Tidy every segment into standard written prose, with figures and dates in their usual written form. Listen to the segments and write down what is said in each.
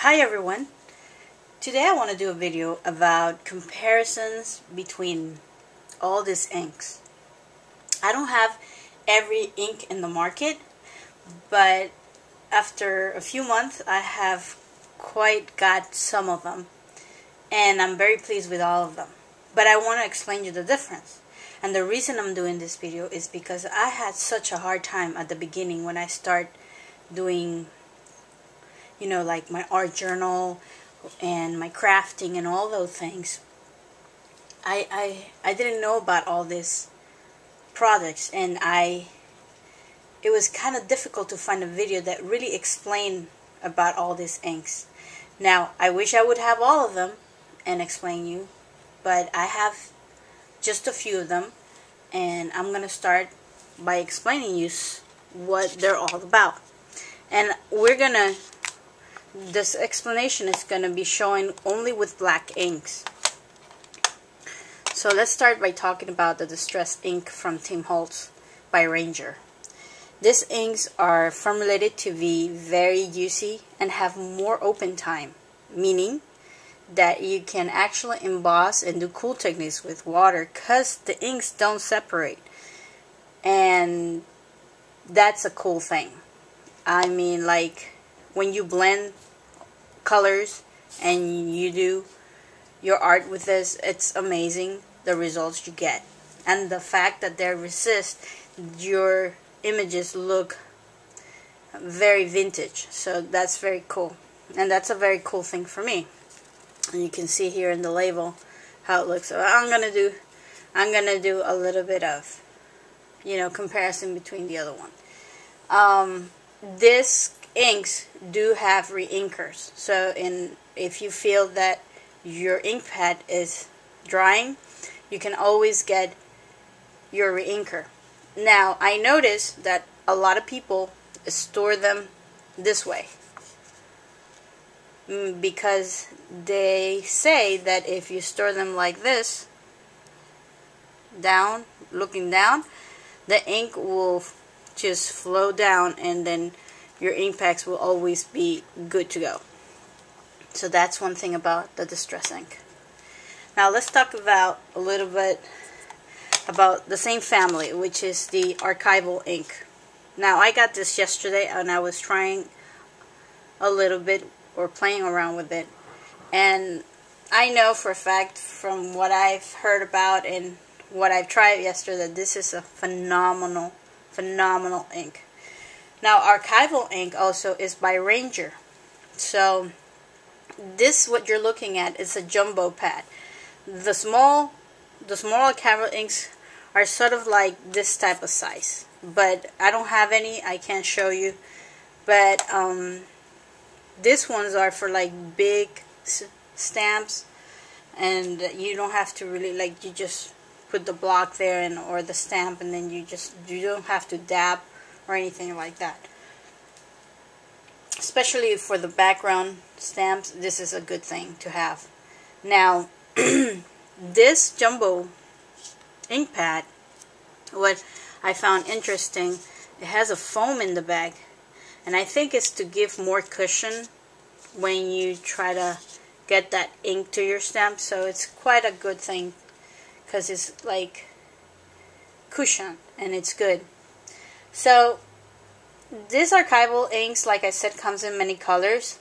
Hi everyone. Today I want to do a video about comparisons between all these inks. I don't have every ink in the market, but after a few months I have quite got some of them, and I'm very pleased with all of them. But I want to explain you the difference. And the reason I'm doing this video is because I had such a hard time at the beginning when I start doing, like my art journal and my crafting and all those things. I didn't know about all these products, and it was kind of difficult to find a video that really explained about all these inks. Now, I wish I would have all of them and explain you, but I have just a few of them, and I'm going to start by explaining you what they're all about. And this explanation is going to be showing only with black inks. So let's start by talking about the Distress ink from Tim Holtz by Reinkers. These inks are formulated to be very juicy and have more open time, meaning that you can actually emboss and do cool techniques with water because the inks don't separate. And that's a cool thing. I mean, like when you blend colors and you do your art with this, it's amazing the results you get. And the fact that they resist, your images look very vintage. So that's very cool. And that's a very cool thing for me. And you can see here in the label how it looks. So I'm gonna do a little bit of comparison between the other one. These inks do have Reinkers. So if you feel that your ink pad is drying, you can always get your Reinker. Now, I noticed that a lot of people store them this way, because they say that if you store them like this, looking down, the ink will just flow down, and then your ink packs will always be good to go. So that's one thing about the Distress ink. Now let's talk about a little bit about the same family, which is the Archival ink. Now I got this yesterday, and I was trying a little bit or playing around with it, and I know for a fact from what I've heard about and what I've tried yesterday that this is a phenomenal ink. Now, Archival ink also is by Reinkers. So this, what you're looking at, is a jumbo pad. The small Archival inks are sort of like this type of size, but I don't have any. I can't show you, but these ones are for like big stamps, and you don't have to really, like, you just put the block there or the stamp, and then you don't have to dab or anything like that. Especially for the background stamps, this is a good thing to have. Now, this jumbo ink pad, what I found interesting, it has a foam in the bag, and I think it's to give more cushion when you try to get that ink to your stamp. So it's quite a good thing because it's like cushion, and it's good. So this Archival inks, like I said, comes in many colors.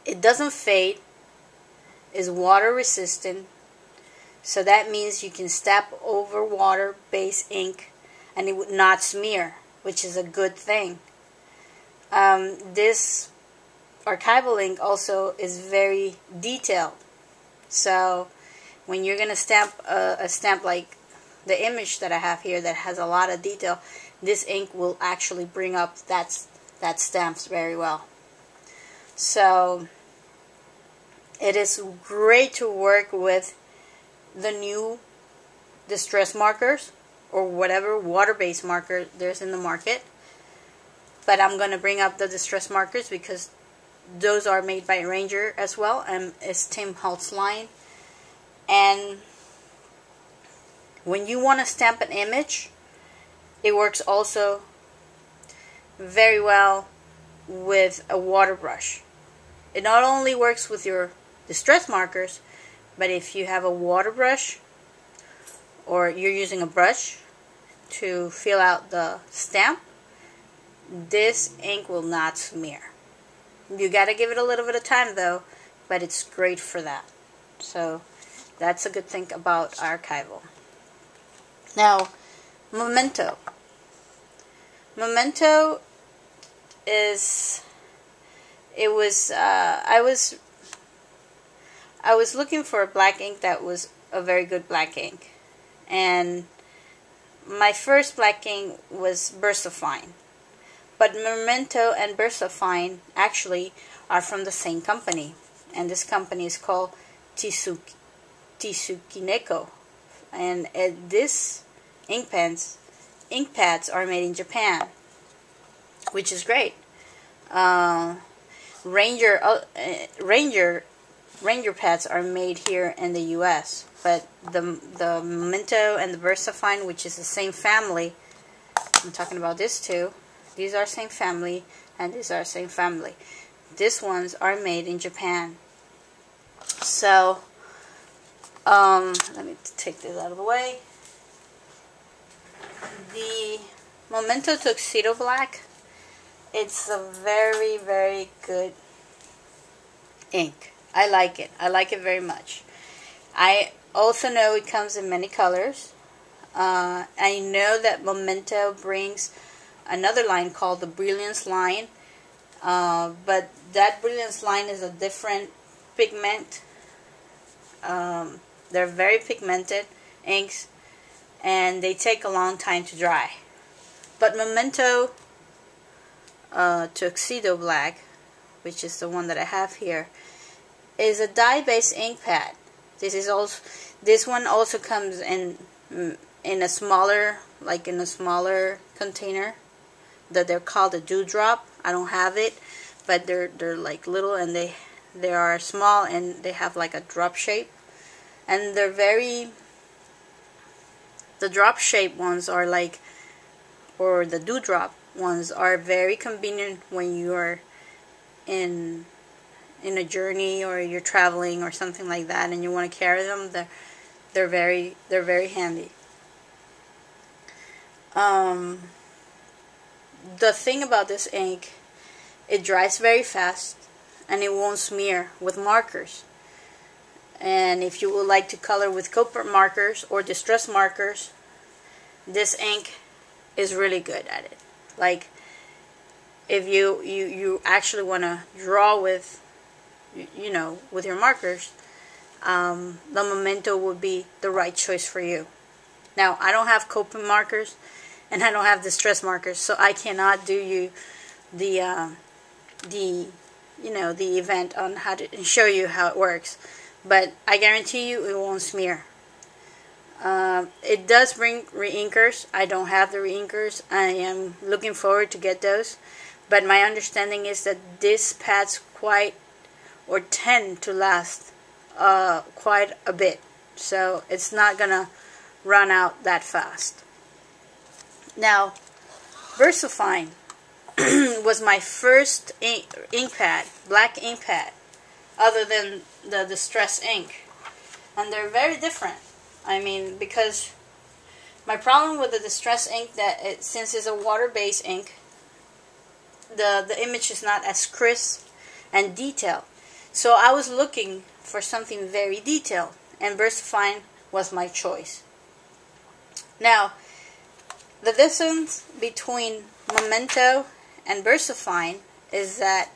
It doesn't fade, is water resistant, so that means you can stamp over water-based ink and it would not smear, which is a good thing. This Archival ink also is very detailed, so when you're gonna stamp a stamp like the image that I have here that has a lot of detail, this ink will actually bring up that stamps very well. So it is great to work with the new distress markers or whatever water-based marker there's in the market. But I'm going to bring up the distress markers because those are made by Reinkers as well, and it's Tim Holtz line. And when you want to stamp an image, it works also very well with a water brush. It not only works with your distress markers, but if you have a water brush or you're using a brush to fill out the stamp, this ink will not smear. You gotta give it a little bit of time though, but it's great for that. So that's a good thing about Archival. Now, Memento. Memento is, I was looking for a black ink that was a very good black ink, and my first black ink was Versafine, but Memento and Versafine actually are from the same company, and this company is called Tuxedo, and this ink pads are made in Japan, which is great. Ranger pads are made here in the US, but the Memento and the Versifine, which is the same family, I'm talking about this too. These are same family, and these are same family. These ones are made in Japan. So, let me take this out of the way. The Memento Tuxedo Black, it's a very, very good ink. I like it. I like it very much. I also know it comes in many colors. I know that Memento brings another line called the Brilliance line, but that Brilliance line is a different pigment. They're very pigmented inks, and they take a long time to dry. But Memento Tuxedo Black, which is the one that I have here, is a dye-based ink pad. This one also comes in a smaller, container that they're called a dewdrop. I don't have it, but they're like little, and they are small, and they have like a drop shape, and the drop shape ones are like, or the dewdrop ones are very convenient when you're in a journey or you're traveling or something like that, and you want to carry them. They're very handy. The thing about this ink, it dries very fast, and it won't smear with markers. And if you would like to color with culprit markers or distress markers, this ink is really good at it. Like, if you actually want to draw with, with your markers, the Memento would be the right choice for you. Now, I don't have culprit markers, and I don't have distress markers, so I cannot do you the event on how to show you how it works. But I guarantee you it won't smear. It does bring Reinkers. I don't have the Reinkers. I am looking forward to get those. But my understanding is that these pads tend to last quite a bit. So it's not gonna run out that fast. Now, Versafine was my first ink pad, black ink pad, other than the distress ink. And they're very different. I mean, because my problem with the distress ink, since it's a water-based ink, the image is not as crisp and detailed. So I was looking for something very detailed, and Versafine was my choice. Now, the difference between Memento and Versafine is that,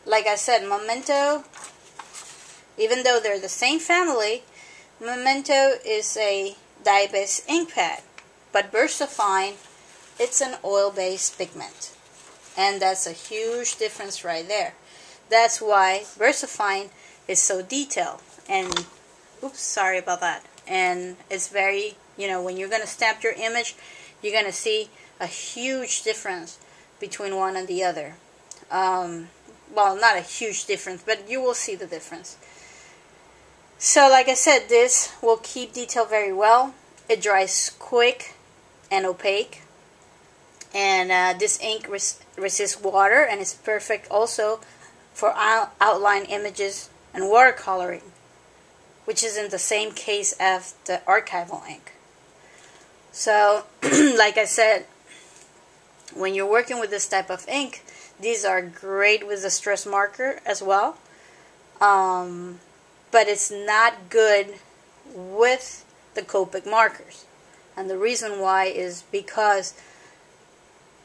like I said, Memento, even though they're the same family, Memento is a dye-based ink pad, but Versafine, it's an oil-based pigment, and that's a huge difference right there. That's why Versafine is so detailed, and oops, sorry about that. And it's very, when you're going to stamp your image, you're going to see a huge difference between one and the other. Well, not a huge difference, but you will see the difference. So, like I said, this will keep detail very well. It dries quick and opaque. And this ink resists water, and it's perfect also for outline images and watercoloring, which is in the same case as the archival ink. So like I said, when you're working with this type of ink, these are great with the stress marker as well, but it's not good with the Copic markers. And the reason why is because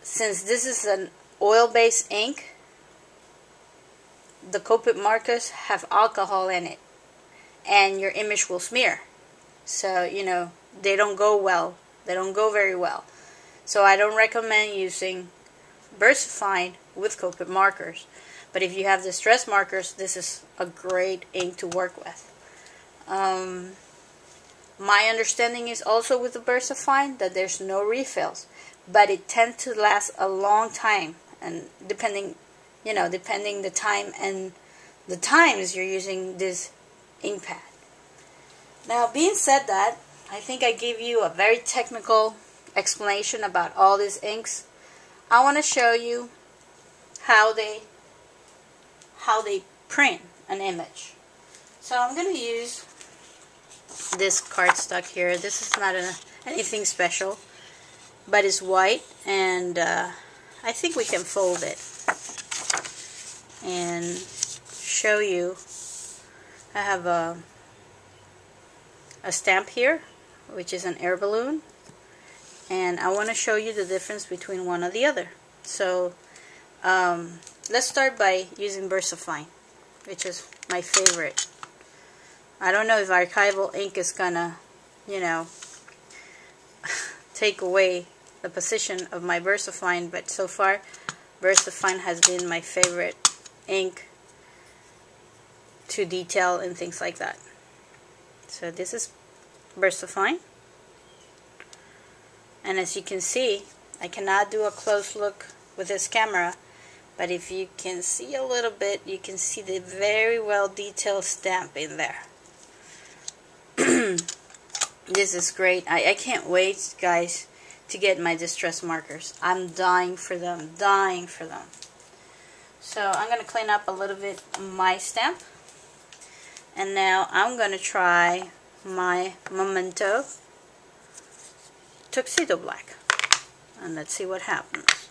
since this is an oil-based ink, the Copic markers have alcohol in it, and your image will smear. So, you know, they don't go well. They don't go very well. So I don't recommend using Versafine with Copic markers. But if you have distress markers, this is a great ink to work with. My understanding is also with the Versafine that there's no refills, but it tends to last a long time, and depending the time and the times you're using this ink pad. Now, being said that, I think I gave you a very technical explanation about all these inks. I want to show you how they print an image. So I'm going to use this cardstock here. This is not anything special, but it's white, and I think we can fold it and show you. I have a stamp here, which is an air balloon, and I want to show you the difference between one or the other. So let's start by using Versafine, which is my favorite. I don't know if Archival Ink is gonna, you know, take away the position of my Versafine, but so far Versafine has been my favorite ink to detail and things like that. So this is Versafine, and as you can see, I cannot do a close look with this camera, but if you can see a little bit, you can see the very well detailed stamp in there. This is great. I can't wait, guys, to get my distress markers. I'm dying for them, So I'm going to clean up a little bit my stamp. And now I'm going to try my Memento Tuxedo Black. And let's see what happens.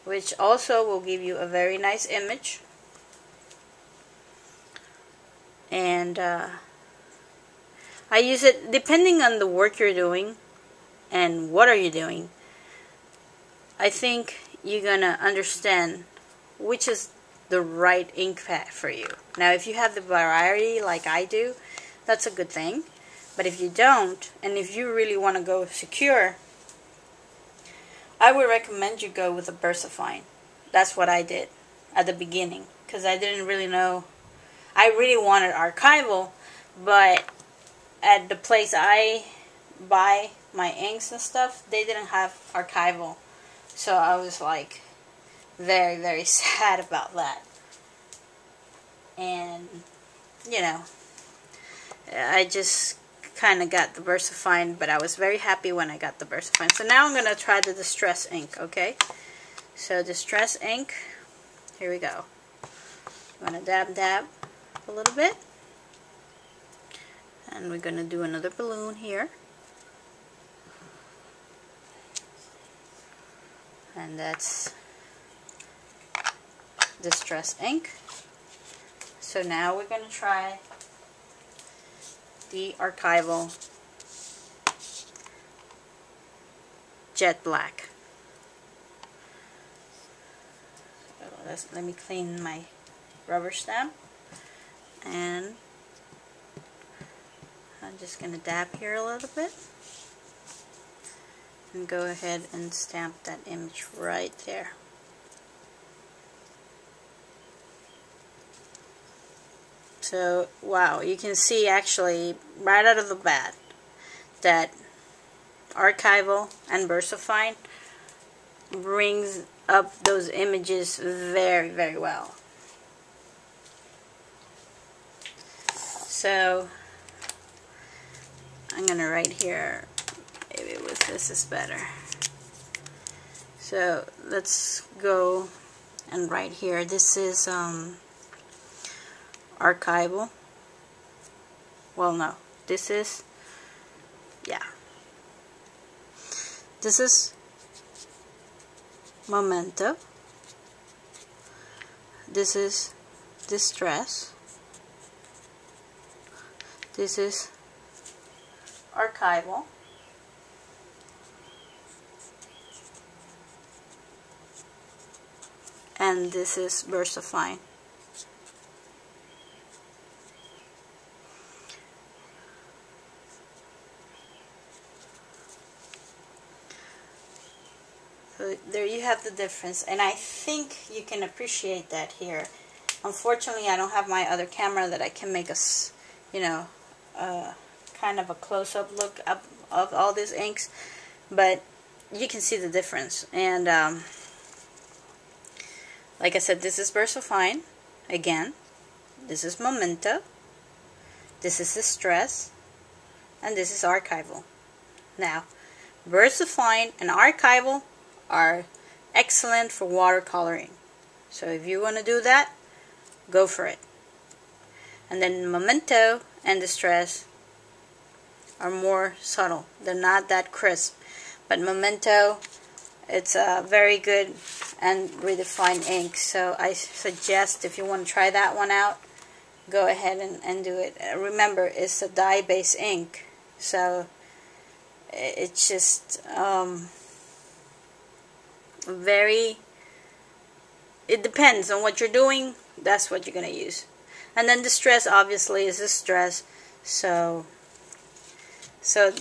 Which also will give you a very nice image. And I use it depending on the work you're doing and what are you doing. I think you're gonna understand which is the right ink pad for you. Now, if you have the variety like I do, that's a good thing. But if you don't, and if you really want to go secure, I would recommend you go with a Versafine. That's what I did at the beginning, because I didn't really know. I really wanted archival, but at the place I buy my inks and stuff, they didn't have archival. So I was like very, very sad about that. And, you know, I just kind of got the Versafine, but I was very happy when I got the Versafine. So now I'm going to try the Distress ink, okay? So Distress ink, here we go. I'm going to dab a little bit. And we're going to do another balloon here. And that's Distress ink. So now we're going to try the Archival Jet Black. So let me clean my rubber stamp. And I'm just going to dab here a little bit. And go ahead and stamp that image right there. So, wow, you can see actually right out of the bat that Archival and Versafine brings up those images very, very well. So, I'm going to write here, maybe with this is better. So let's go and write here. This is Archival. Well, no, this is, yeah, this is Memento. This is Distress. This is Archival. And this is Versafine. So there you have the difference, and I think you can appreciate that here. Unfortunately, I don't have my other camera that I can make us, kind of a close-up look of all these inks, but you can see the difference. And like I said, this is Versafine. Again, this is Memento. This is Distress, and this is Archival. Now, Versafine and Archival are excellent for watercoloring. So if you want to do that, go for it. And then Memento and Distress are more subtle. They're not that crisp. But Memento, it's a very good and redefined ink. So I suggest, if you want to try that one out, go ahead and do it. Remember, it's a dye-based ink. So it's just it depends on what you're doing. That's what you're going to use. And then Distress obviously is Distress, so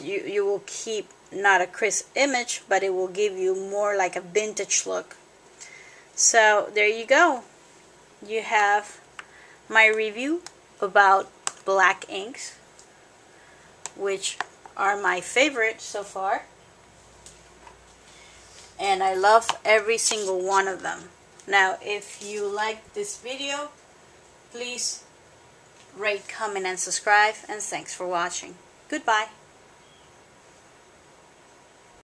you will keep not a crisp image, but it will give you more like a vintage look. So there you go. You have my review about black inks, which are my favorite so far. And I love every single one of them. Now, if you like this video, please rate, comment, and subscribe. And thanks for watching. Goodbye.